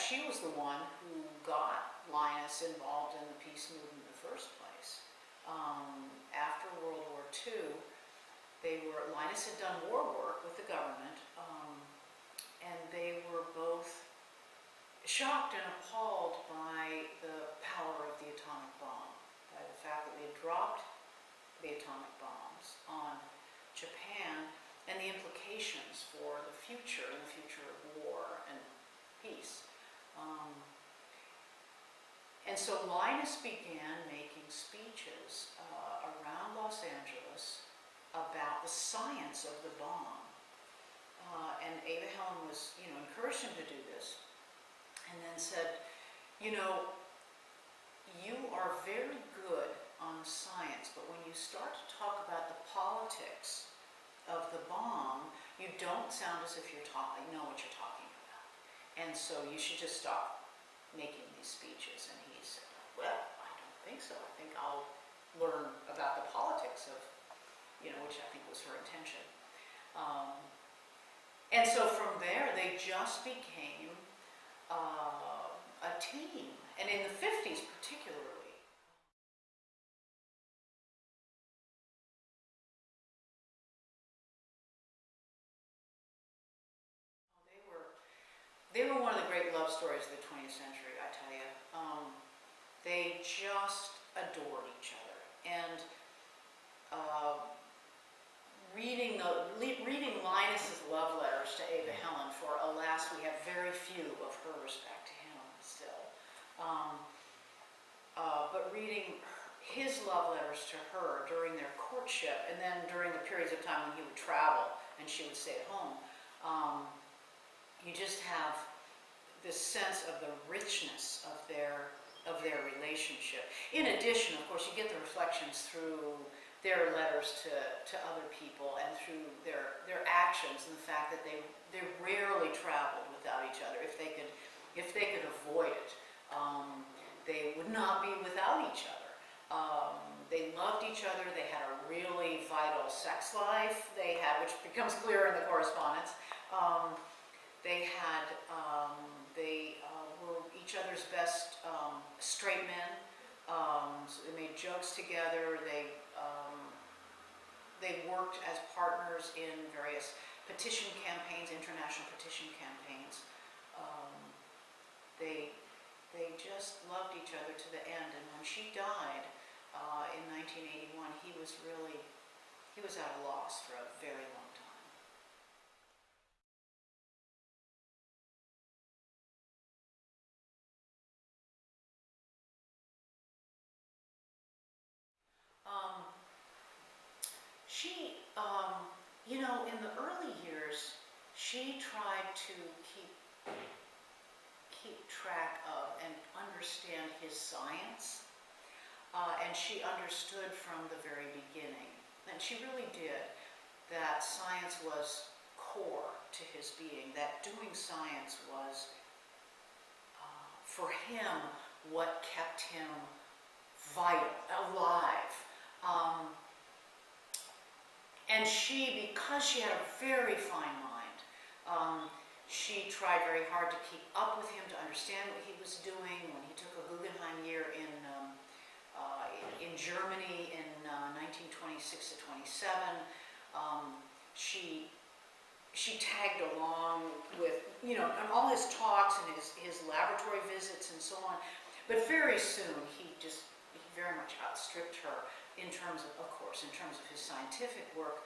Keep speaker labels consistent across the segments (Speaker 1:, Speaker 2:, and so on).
Speaker 1: fact, she was the one who got Linus involved in the peace movement in the first place. After World War II, Linus had done war work with the government, and they were both shocked and appalled by the power of the atomic bomb, by the fact that we had dropped the atomic bombs on Japan and the implications for the future and the future of war and peace. And so Linus began making speeches around Los Angeles about the science of the bomb. And Ava Helen was, encouraged him to do this, and then said, you are very good on science, but when you start to talk about the politics of the bomb, you don't sound as if you know what you're talking about. And so you should just stop making these speeches. And he said, well, I don't think so. I think I'll learn about the politics of, which I think was her intention. And so from there, they just became a team. And in the 50s particularly, they were one of the great love stories of the 20th century, I tell you. They just adored each other. And reading Linus's love letters to Ava Helen, for alas, we have very few of her respect to him still. But reading his love letters to her during their courtship, and then during the periods of time when he would travel and she would stay at home, you just have this sense of the richness of their relationship. In addition, of course, you get the reflections through their letters to other people and through their actions, and the fact that they rarely traveled without each other. If they could avoid it, they would not be without each other. They loved each other. They had a really vital sex life. Which becomes clear in the correspondence. They were each other's best straight men. So they made jokes together. They worked as partners in various petition campaigns, international petition campaigns. They just loved each other to the end. And when she died in 1981, he was at a loss for a very long time. She, in the early years, she tried to keep track of and understand his science, and she understood from the very beginning, and she really did, that science was core to his being, that doing science was, for him, what kept him vital, alive. And she, because she had a very fine mind, she tried very hard to keep up with him, to understand what he was doing. When he took a Guggenheim year in Germany in 1926 to 27, she tagged along with, on all his talks and his laboratory visits and so on. But very soon, he very much outstripped her in terms of his scientific work.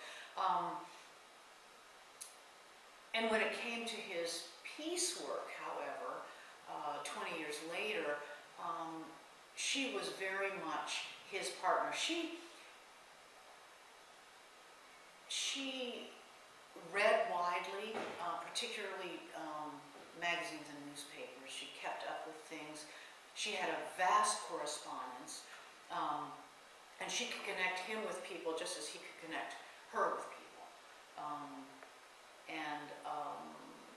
Speaker 1: And when it came to his peace work, however, 20 years later, she was very much his partner. She read widely, particularly magazines and newspapers. She kept up with things. She had a vast correspondence. And she could connect him with people just as he could connect her with people.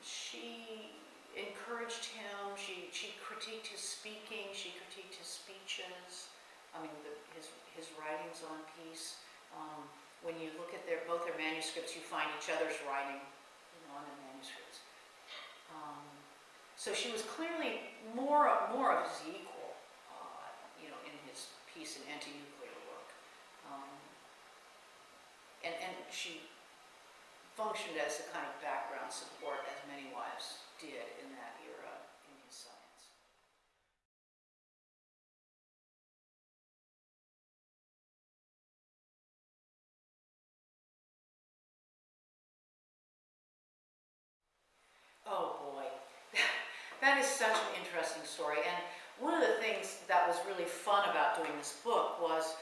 Speaker 1: She encouraged him. She critiqued his speaking. She critiqued his speeches. His writings on peace. When you look at both their manuscripts, you find each other's writing, on the manuscripts. So she was clearly more of his equal, in his peace and anti-nuclear work. And she functioned as the kind of background support as many wives did in that era in his science. Oh boy, that is such an interesting story. And one of the things that was really fun about doing this book was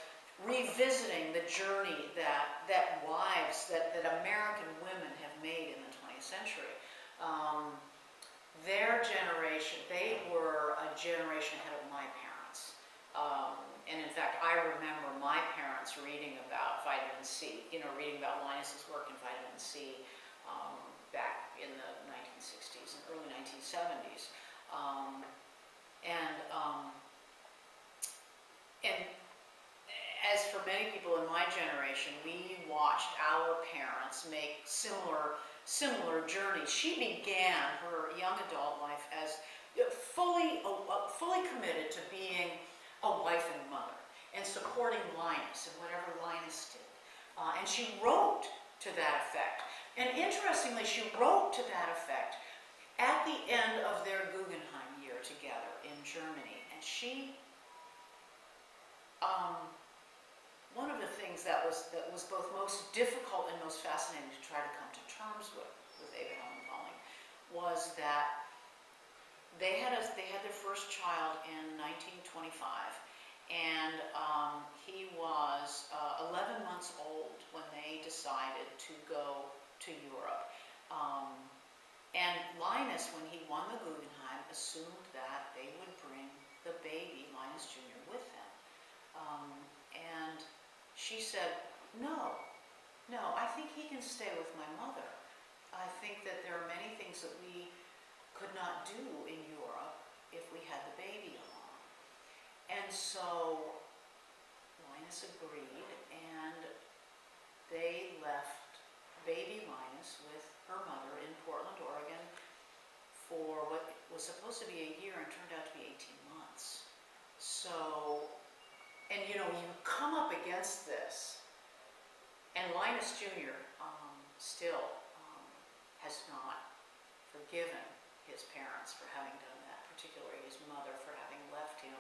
Speaker 1: revisiting the journey that wives, that American women have made in the 20th century. Their generation, they were a generation ahead of my parents. And in fact, I remember my parents reading about vitamin C, reading about Linus's work in vitamin C back in the 1960s and early 1970s. And as for many people in my generation, we watched our parents make similar journeys. She began her young adult life as fully committed to being a wife and mother and supporting Linus and whatever Linus did. And she wrote to that effect. And interestingly, she wrote to that effect at the end of their Guggenheim year together in Germany. And she, one of the things that was both most difficult and most fascinating to try to come to terms with Ava Helen Pauling was that they had their first child in 1925, and he was 11 months old when they decided to go to Europe. And Linus, when he won the Guggenheim, assumed that they would bring the baby, Linus Jr., with them. And she said, no, I think he can stay with my mother. I think that there are many things that we could not do in Europe if we had the baby along. And so Linus agreed, and they left baby Linus with her mother in Portland, Oregon for what was supposed to be a year and turned out to be 18 months. So, and you come up against this, and Linus Jr. Still has not forgiven his parents for having done that, particularly his mother for having left him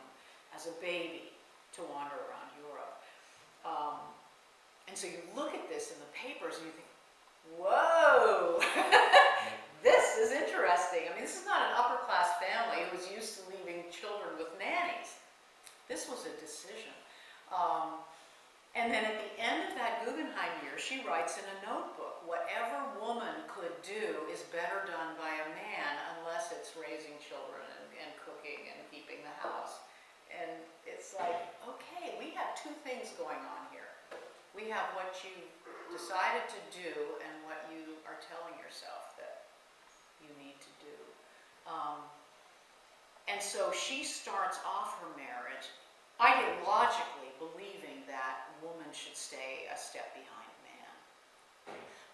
Speaker 1: as a baby to wander around Europe. And so you look at this in the papers and you think, whoa, this is interesting. I mean, this is not an upper-class family who was used to leaving children with nannies. This was a decision. And then at the end of that Guggenheim year, she writes in a notebook, whatever woman could do is better done by a man unless it's raising children and cooking and keeping the house. And it's like, okay, we have two things going on here. We have what you decided to do and what you are telling yourself that you need to do. And so she starts off her marriage ideologically believing that woman should stay a step behind man.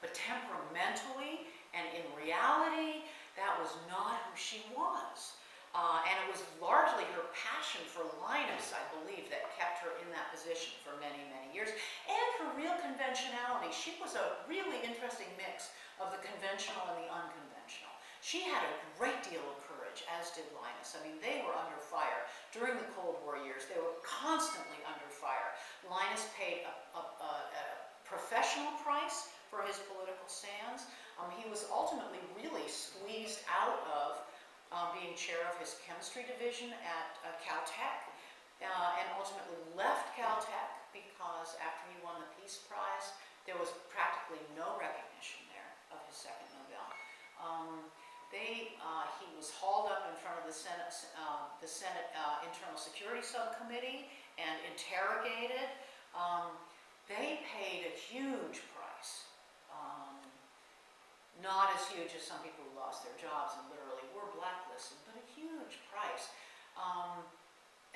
Speaker 1: But temperamentally and in reality, that was not who she was. And it was largely her passion for Linus, I believe, that kept her in that position for many, many years. And her real conventionality. She was a really interesting mix of the conventional and the unconventional. She had a great deal of courage, as did Linus. I mean, they were under fire. During the Cold War years, they were constantly under fire. Linus paid a professional price for his political stands. He was ultimately really squeezed out of being chair of his chemistry division at Caltech, and ultimately left Caltech because after he won the Peace Prize, there was practically no recognition there of his second Nobel. He was hauled up in front of the Senate Internal Security Subcommittee and interrogated. They paid a huge price. Not as huge as some people who lost their jobs and literally were blacklisted, but a huge price.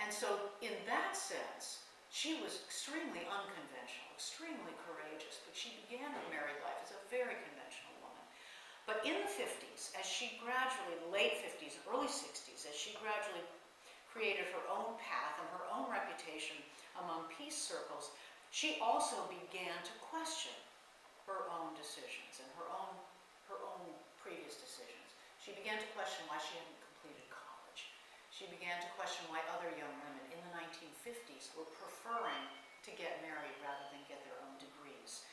Speaker 1: And so in that sense, she was extremely unconventional, extremely courageous, but she began her married life as a very conventional woman. But in the 50s, as she gradually, late 50s, early 60s, as she gradually created her own path and her own reputation among peace circles, she also began to question her own decisions and her own previous decisions. She began to question why she hadn't completed college. She began to question why other young women in the 1950s were preferring to get married rather than get their own degrees.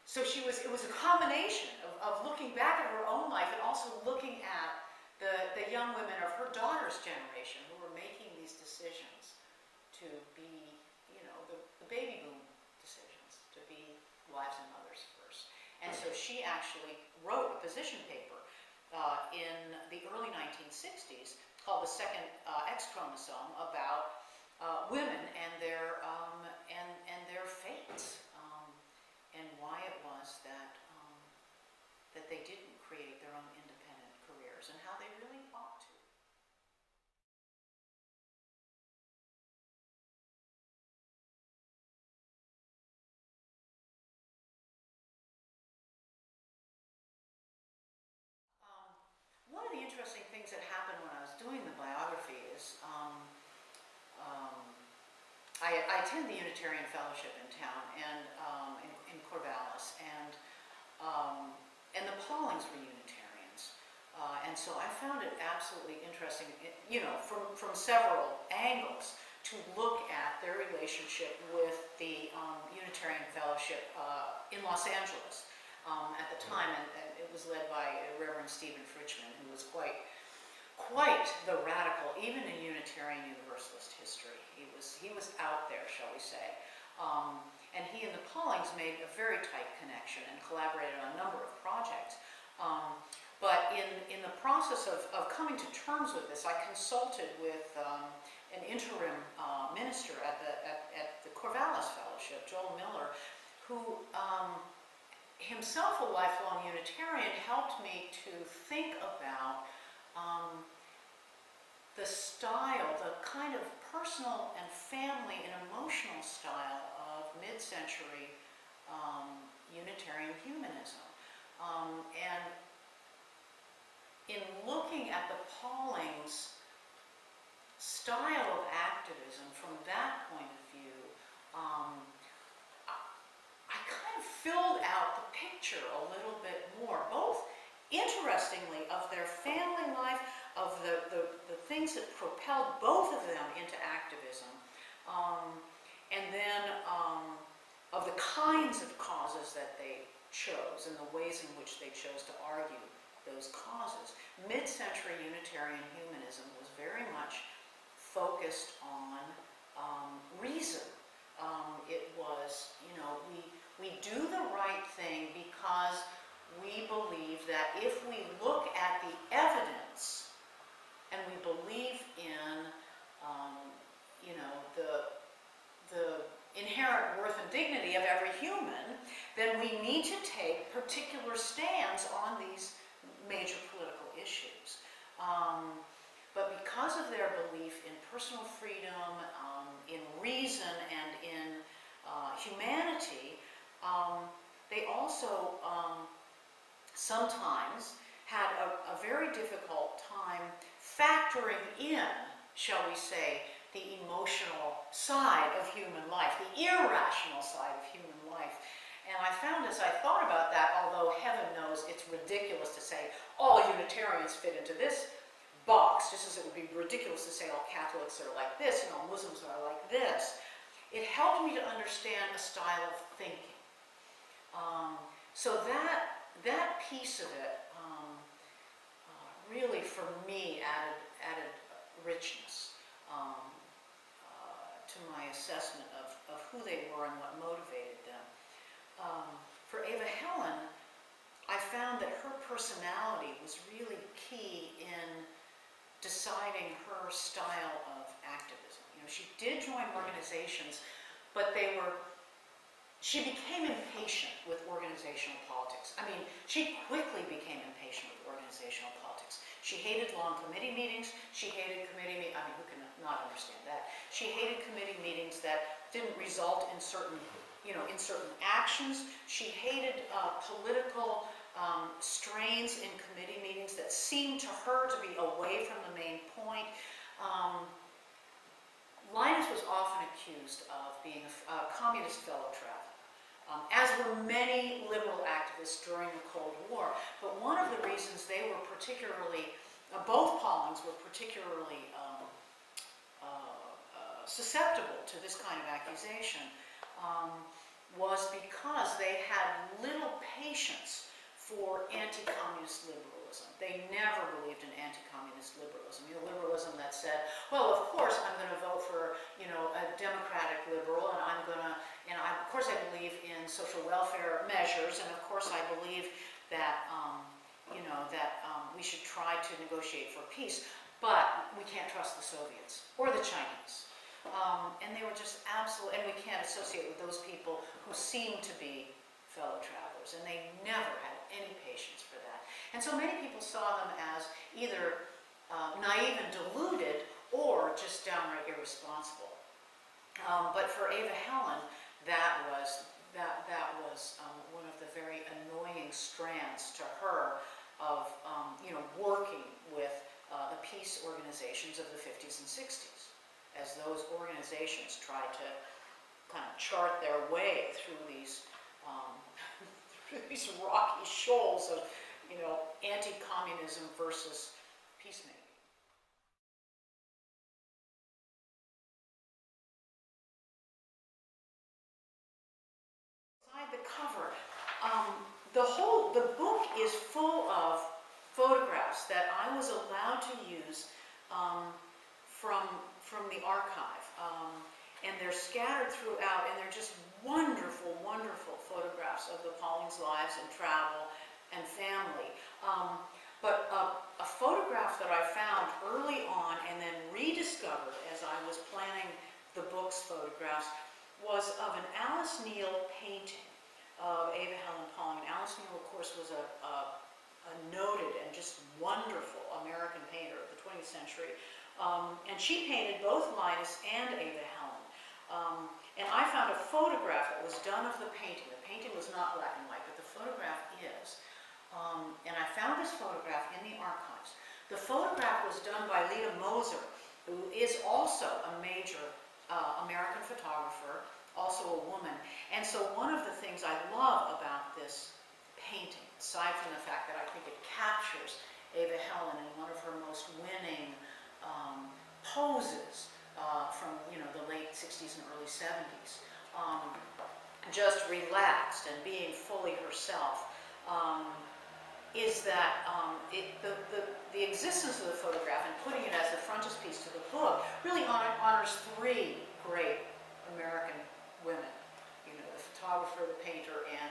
Speaker 1: So it was a combination of looking back at her own life and also looking at the young women of her daughter's generation who were making these decisions to be, the baby boom decisions, to be wives and mothers first. And so she actually wrote a position paper in the early 1960s called The Second X Chromosome about women and their fates, and why it was that they didn't create their own independent careers and how they really ought to. One of the interesting things that happened when I was doing the biography is I attend the Unitarian Fellowship in town and in Corvallis, and the Paulings were Unitarians, and so I found it absolutely interesting, from several angles, to look at their relationship with the Unitarian Fellowship in Los Angeles at the time, and it was led by Reverend Stephen Fritchman, who was quite the radical, even in Unitarian Universalist history. He was out there, shall we say. And he and the Paulings made a very tight connection and collaborated on a number of projects. But in the process of coming to terms with this, I consulted with an interim minister at the Corvallis Fellowship, Joel Miller, who himself a lifelong Unitarian, helped me to think about the style, the kind of personal and family and emotional style of mid-century Unitarian humanism. And in looking at the Paulings' style of activism from that point of view, I kind of filled out the picture a little bit more, both interestingly of their family life, of the things that propelled both of them into activism, and then of the kinds of causes that they chose and the ways in which they chose to argue those causes. Mid-century Unitarian humanism was very much focused on reason. It was, we do the right thing because we believe that if we look at the evidence and we believe in, the inherent worth and dignity of every human, then we need to take particular stands on these major political issues. But because of their belief in personal freedom, in reason, and in humanity, they also sometimes had a very difficult time factoring in, shall we say, the emotional side of human life, the irrational side of human life. And I found as I thought about that, although heaven knows it's ridiculous to say all Unitarians fit into this box, just as it would be ridiculous to say all Catholics are like this and all Muslims are like this, it helped me to understand a style of thinking. So that piece of it really, for me, added richness to my assessment of who they were and what motivated them. For Ava Helen, I found that her personality was really key in deciding her style of activism. She did join organizations, but she became impatient with organizational politics. I mean, she quickly became impatient with organizational politics. She hated long committee meetings. She hated who can not understand that? She hated committee meetings that didn't result in certain actions. She hated political strains in committee meetings that seemed to her to be away from the main point. Linus was often accused of being a communist fellow traveler, as were many liberal activists during the Cold War. But one of the reasons they were particularly, both Paulings were particularly susceptible to this kind of accusation, was because they had little patience for anti-communist liberalism. They never believed in anti-communist liberalism. You know, liberalism that said, well, of course I'm going to vote for, you know, a democratic liberal, and I'm going to, and of course I believe in social welfare measures, and of course I believe that, you know, that we should try to negotiate for peace, but we can't trust the Soviets or the Chinese. And they were just absolutely, and we can't associate with those people who seem to be fellow travelers, and they never had any patience for that. And so many people saw them as either naive and deluded or just downright irresponsible. But for Ava Helen, that was one of the very annoying strands to her of you know, working with the peace organizations of the 50s and 60s, as those organizations tried to kind of chart their way through these these rocky shoals of, you know, anti-communism versus peacemaking. Inside the cover, the book is full of photographs that I was allowed to use from the archive. And they're scattered throughout, and they're just wonderful, wonderful photographs of the Paulings' lives and travel and family. But a photograph that I found early on and then rediscovered as I was planning the book's photographs was of an Alice Neel painting of Ava Helen Pauling. Alice Neel, of course, was a noted and just wonderful American painter of the 20th century. And she painted both Linus and Ava Helen. And I found a photograph that was done of the painting. The painting was not black and white, but the photograph is. And I found this photograph in the archives. The photograph was done by Lita Moser, who is also a major American photographer, also a woman. And so one of the things I love about this painting, aside from the fact that I think it captures Ava Helen in one of her most winning poses from, you know, the late 60s and early 70s, just relaxed and being fully herself, is that the existence of the photograph and putting it as the frontispiece to the book really honors three great American women, you know, the photographer, the painter, and